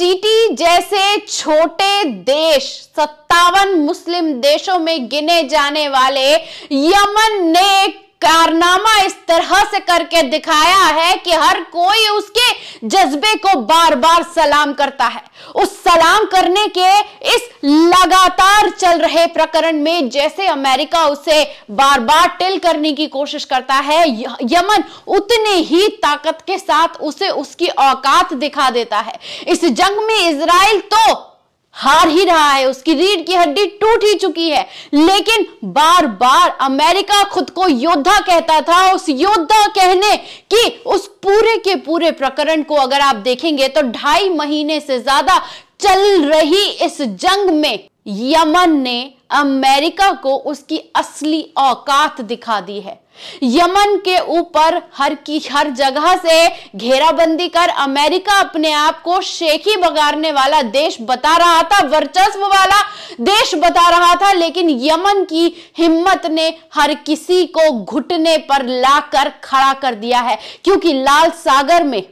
चीटी जैसे छोटे देश 57 मुस्लिम देशों में गिने जाने वाले यमन ने कारनामा इस तरह से करके दिखाया है कि हर कोई उसके जज्बे को बार बार सलाम करता है। उस सलाम करने के इस लगातार चल रहे प्रकरण में जैसे अमेरिका उसे बार बार टिल करने की कोशिश करता है, यमन उतने ही ताकत के साथ उसे उसकी औकात दिखा देता है। इस जंग में इजराइल तो हार ही रहा है, उसकी रीढ़ की हड्डी टूट ही चुकी है, लेकिन बार बार अमेरिका खुद को योद्धा कहता था। उस योद्धा कहने की उस पूरे के पूरे प्रकरण को अगर आप देखेंगे तो 2.5 महीने से ज्यादा चल रही इस जंग में यमन ने अमेरिका को उसकी असली औकात दिखा दी है। यमन के ऊपर हर जगह से घेराबंदी कर अमेरिका अपने आप को शेखी बगाड़ने वाला देश बता रहा था, वर्चस्व वाला देश बता रहा था, लेकिन यमन की हिम्मत ने हर किसी को घुटने पर लाकर खड़ा कर दिया है। क्योंकि लाल सागर में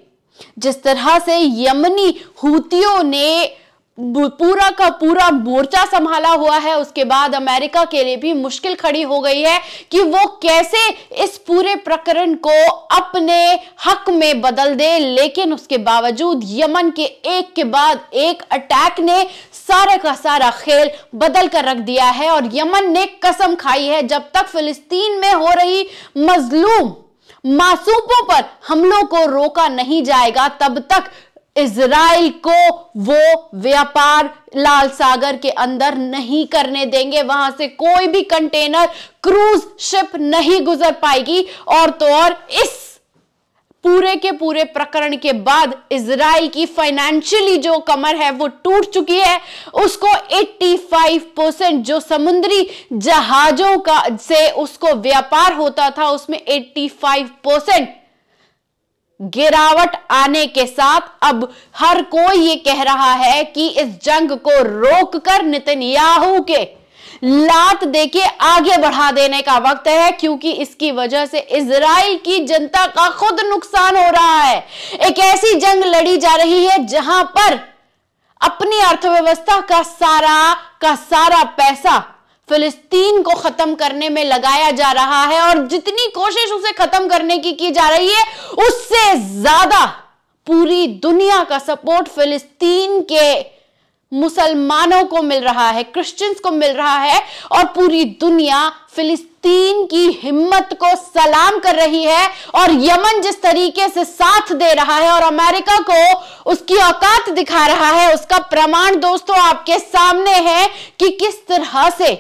जिस तरह से यमनी हूतियों ने पूरा का पूरा मोर्चा संभाला हुआ है, उसके बाद अमेरिका के लिए भी मुश्किल खड़ी हो गई है कि वो कैसे इस पूरे प्रकरण को अपने हक में बदल दे। लेकिन उसके बावजूद यमन के एक के बाद एक अटैक ने सारे का सारा खेल बदल कर रख दिया है और यमन ने कसम खाई है जब तक फिलिस्तीन में हो रही मजलूम मासूमों पर हमलों को रोका नहीं जाएगा तब तक इजराइल को वो व्यापार लाल सागर के अंदर नहीं करने देंगे। वहां से कोई भी कंटेनर क्रूज शिप नहीं गुजर पाएगी। और तो और इस पूरे के पूरे प्रकरण के बाद इजराइल की फाइनेंशियली जो कमर है वो टूट चुकी है। उसको 85% जो समुद्री जहाजों का से उसको व्यापार होता था उसमें 85% गिरावट आने के साथ अब हर कोई ये कह रहा है कि इस जंग को रोककर नेतन्याहू के लात देके आगे बढ़ा देने का वक्त है, क्योंकि इसकी वजह से इजराइल की जनता का खुद नुकसान हो रहा है। एक ऐसी जंग लड़ी जा रही है जहां पर अपनी अर्थव्यवस्था का सारा पैसा फिलिस्तीन को खत्म करने में लगाया जा रहा है और जितनी कोशिश उसे खत्म करने की जा रही है उससे ज्यादा पूरी दुनिया का सपोर्ट फिलिस्तीन के मुसलमानों को मिल रहा है, क्रिश्चियंस को मिल रहा है और पूरी दुनिया फिलिस्तीन की हिम्मत को सलाम कर रही है। और यमन जिस तरीके से साथ दे रहा है और अमेरिका को उसकी औकात दिखा रहा है उसका प्रमाण दोस्तों आपके सामने है कि किस तरह से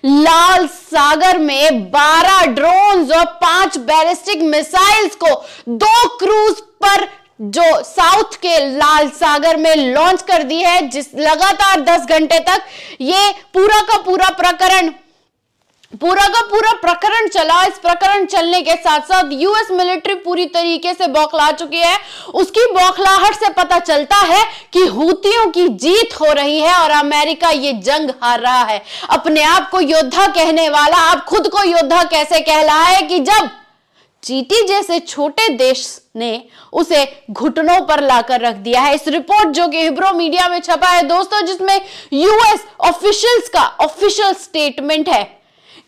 लाल सागर में 12 ड्रोन्स और 5 बैलिस्टिक मिसाइल्स को 2 क्रूज पर जो साउथ के लाल सागर में लॉन्च कर दी है, जिस लगातार 10 घंटे तक ये पूरा का पूरा प्रकरण चला। इस प्रकरण चलने के साथ साथ यूएस मिलिट्री पूरी तरीके से बौखला चुकी है। उसकी बौखलाहट से पता चलता है कि हूतियों की जीत हो रही है और अमेरिका ये जंग हार रहा है। अपने आप को योद्धा कहने वाला अब खुद को योद्धा कैसे कहला है कि जब चीटी जैसे छोटे देश ने उसे घुटनों पर लाकर रख दिया है। इस रिपोर्ट जो कि हिब्रो मीडिया में छपा है दोस्तों, जिसमें यूएस ऑफिशियल्स का ऑफिशियल स्टेटमेंट है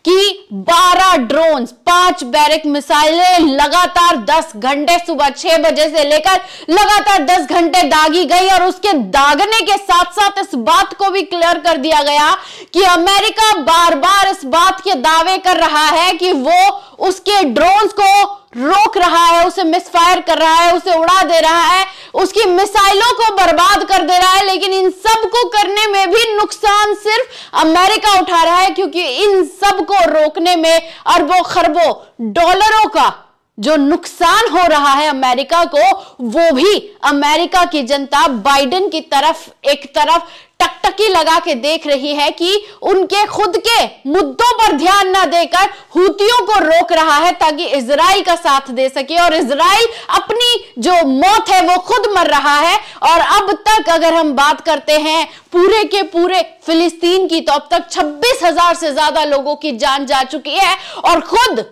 कि 12 ड्रोन्स 5 बैरिक मिसाइलें लगातार 10 घंटे सुबह 6 बजे से लेकर लगातार 10 घंटे दागी गई और उसके दागने के साथ साथ इस बात को भी क्लियर कर दिया गया कि अमेरिका बार बार इस बात के दावे कर रहा है कि वो उसके ड्रोन्स को रोक रहा है, उसे मिसफायर कर रहा है, उसे उड़ा दे रहा है, उसकी मिसाइलों को बर्बाद कर दे रहा है। लेकिन इन सब को करने में भी नुकसान सिर्फ अमेरिका उठा रहा है, क्योंकि इन सब को रोकने में अरबों खरबों डॉलरों का जो नुकसान हो रहा है अमेरिका को, वो भी अमेरिका की जनता बाइडेन की तरफ एक तरफ टकटकी लगा के देख रही है कि उनके खुद के मुद्दों पर ध्यान ना देकर हूतियों को रोक रहा है ताकि इजराइल का साथ दे सके। और इजराइल अपनी जो मौत है वो खुद मर रहा है। और अब तक अगर हम बात करते हैं पूरे के पूरे फिलिस्तीन की, तो अब तक 26,000 से ज्यादा लोगों की जान जा चुकी है और खुद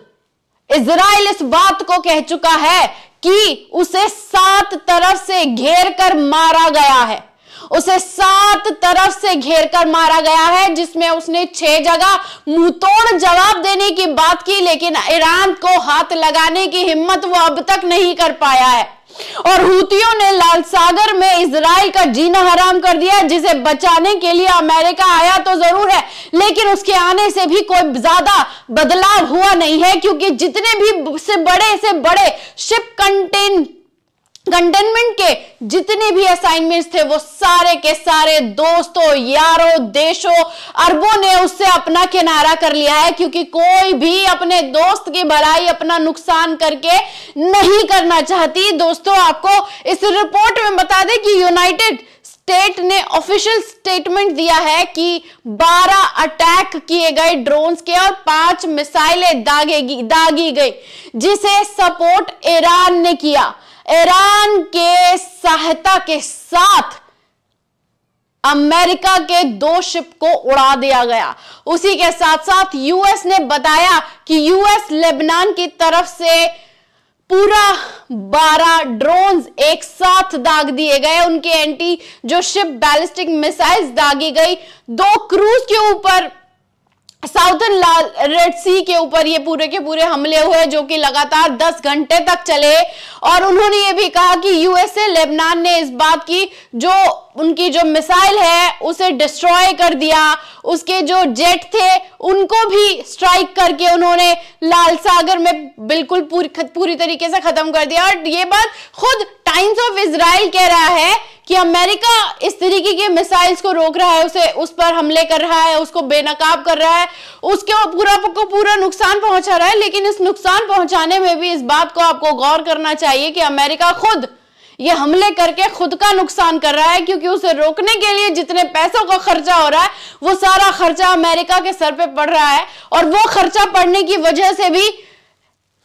इजराइल इस बात को कह चुका है कि उसे 7 तरफ से घेर कर मारा गया है। उसे 7 तरफ से घेर कर मारा गया है, जिसमें उसने 6 जगह मुंहतोड़ जवाब देने की बात की, लेकिन ईरान को हाथ लगाने की हिम्मत वो अब तक नहीं कर पाया है। और हूतियों ने लाल सागर में इजराइल का जीना हराम कर दिया, जिसे बचाने के लिए अमेरिका आया तो जरूर है, लेकिन उसके आने से भी कोई ज्यादा बदलाव हुआ नहीं है, क्योंकि जितने भी से बड़े शिप कंटेनमेंट के जितने भी असाइनमेंट्स थे, वो सारे के सारे दोस्तों, यारों, देशों, अरबों ने उससे अपना किनारा कर लिया है, क्योंकि कोई भी अपने दोस्त की भलाई अपना नुकसान करके नहीं करना चाहती। दोस्तों, आपको इस रिपोर्ट में बता दें कि यूनाइटेड स्टेट ने ऑफिशियल स्टेटमेंट दिया है कि 12 अटैक किए गए ड्रोन्स के और 5 मिसाइलें दागी गई, जिसे सपोर्ट ईरान ने किया। ईरान के सहायता के साथ अमेरिका के 2 शिप को उड़ा दिया गया। उसी के साथ साथ यूएस ने बताया कि यूएस लेबनान की तरफ से पूरा 12 ड्रोन्स एक साथ दाग दिए गए, उनके एंटी जो शिप बैलिस्टिक मिसाइल्स दागी गई। 2 क्रूज के ऊपर साउथर्न रेड सी के ऊपर ये पूरे के पूरे हमले हुए, जो कि लगातार 10 घंटे तक चले। और उन्होंने ये भी कहा कि यूएसए लेबनान ने इस बात की जो उनकी जो मिसाइल है उसे डिस्ट्रॉय कर दिया, उसके जो जेट थे उनको भी स्ट्राइक करके उन्होंने लाल सागर में बिल्कुल पूरी तरीके से खत्म कर दिया। और ये बात खुद टाइम्स ऑफ इजराइल कह रहा है कि अमेरिका इस तरीके के मिसाइल्स को रोक रहा है, उसे उस पर हमले कर रहा है, उसको बेनकाब कर रहा है, उसके पूरा नुकसान पहुंचा रहा है। लेकिन इस नुकसान पहुंचाने में भी इस बात को आपको गौर करना चाहिए कि अमेरिका खुद ये हमले करके खुद का नुकसान कर रहा है, क्योंकि उसे रोकने के लिए जितने पैसों का खर्चा हो रहा है वो सारा खर्चा अमेरिका के सर पे पड़ रहा है। और वो खर्चा पड़ने की वजह से भी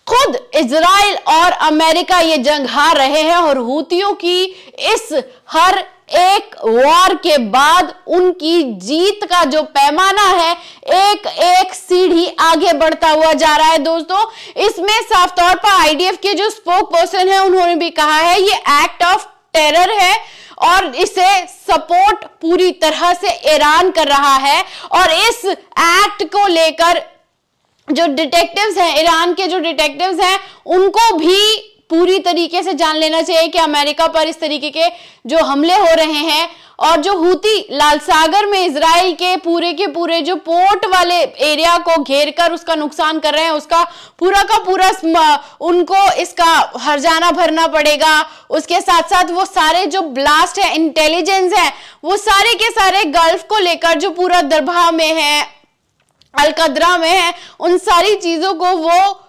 खुद इजराइल और अमेरिका ये जंग हार रहे हैं। और हूतियों की इस हर एक वॉर के बाद उनकी जीत का जो पैमाना है एक एक सीढ़ी आगे बढ़ता हुआ जा रहा है। दोस्तों, इसमें साफ तौर पर आईडीएफ के जो स्पोक पर्सन है उन्होंने भी कहा है ये एक्ट ऑफ टेरर है और इसे सपोर्ट पूरी तरह से ईरान कर रहा है। और इस एक्ट को लेकर जो डिटेक्टिव्स हैं, ईरान के जो डिटेक्टिव्स हैं, उनको भी पूरी तरीके से जान लेना चाहिए कि अमेरिका पर इस तरीके के जो हमले हो रहे हैं और जो हूती लाल सागर में इजराइल के पूरे जो पोर्ट वाले एरिया को घेर कर उसका नुकसान कर रहे हैं, उसका पूरा का पूरा उनको इसका हर्जाना भरना पड़ेगा। उसके साथ साथ वो सारे जो ब्लास्ट है, इंटेलिजेंस है, वो सारे के सारे गल्फ को लेकर जो पूरा दरभा में है, अलकद्रा में है, उन सारी चीजों को वो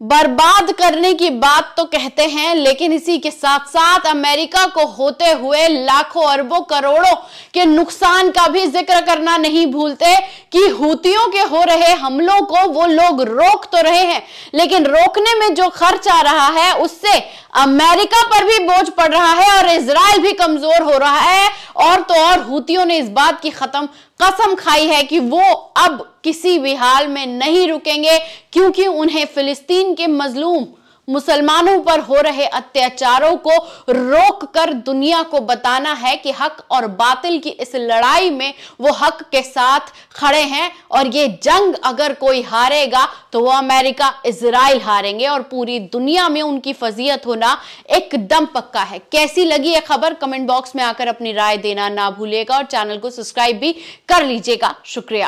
बर्बाद करने की बात तो कहते हैं, लेकिन इसी के साथ साथ अमेरिका को होते हुए लाखों अरबों करोड़ों के नुकसान का भी जिक्र करना नहीं भूलते कि हूतियों के हो रहे हमलों को वो लोग रोक तो रहे हैं, लेकिन रोकने में जो खर्च आ रहा है उससे अमेरिका पर भी बोझ पड़ रहा है और इजराइल भी कमजोर हो रहा है। और तो और हूतियों ने इस बात की कसम खाई है कि वो अब किसी भी हाल में नहीं रुकेंगे, क्योंकि उन्हें फिलिस्तीन के मजलूम मुसलमानों पर हो रहे अत्याचारों को रोककर दुनिया को बताना है कि हक और बातिल की इस लड़ाई में वो हक के साथ खड़े हैं। और ये जंग अगर कोई हारेगा तो वो अमेरिका, इजराइल हारेंगे और पूरी दुनिया में उनकी फजीयत होना एकदम पक्का है। कैसी लगी ये खबर कमेंट बॉक्स में आकर अपनी राय देना ना भूलिएगा और चैनल को सब्सक्राइब भी कर लीजिएगा। शुक्रिया।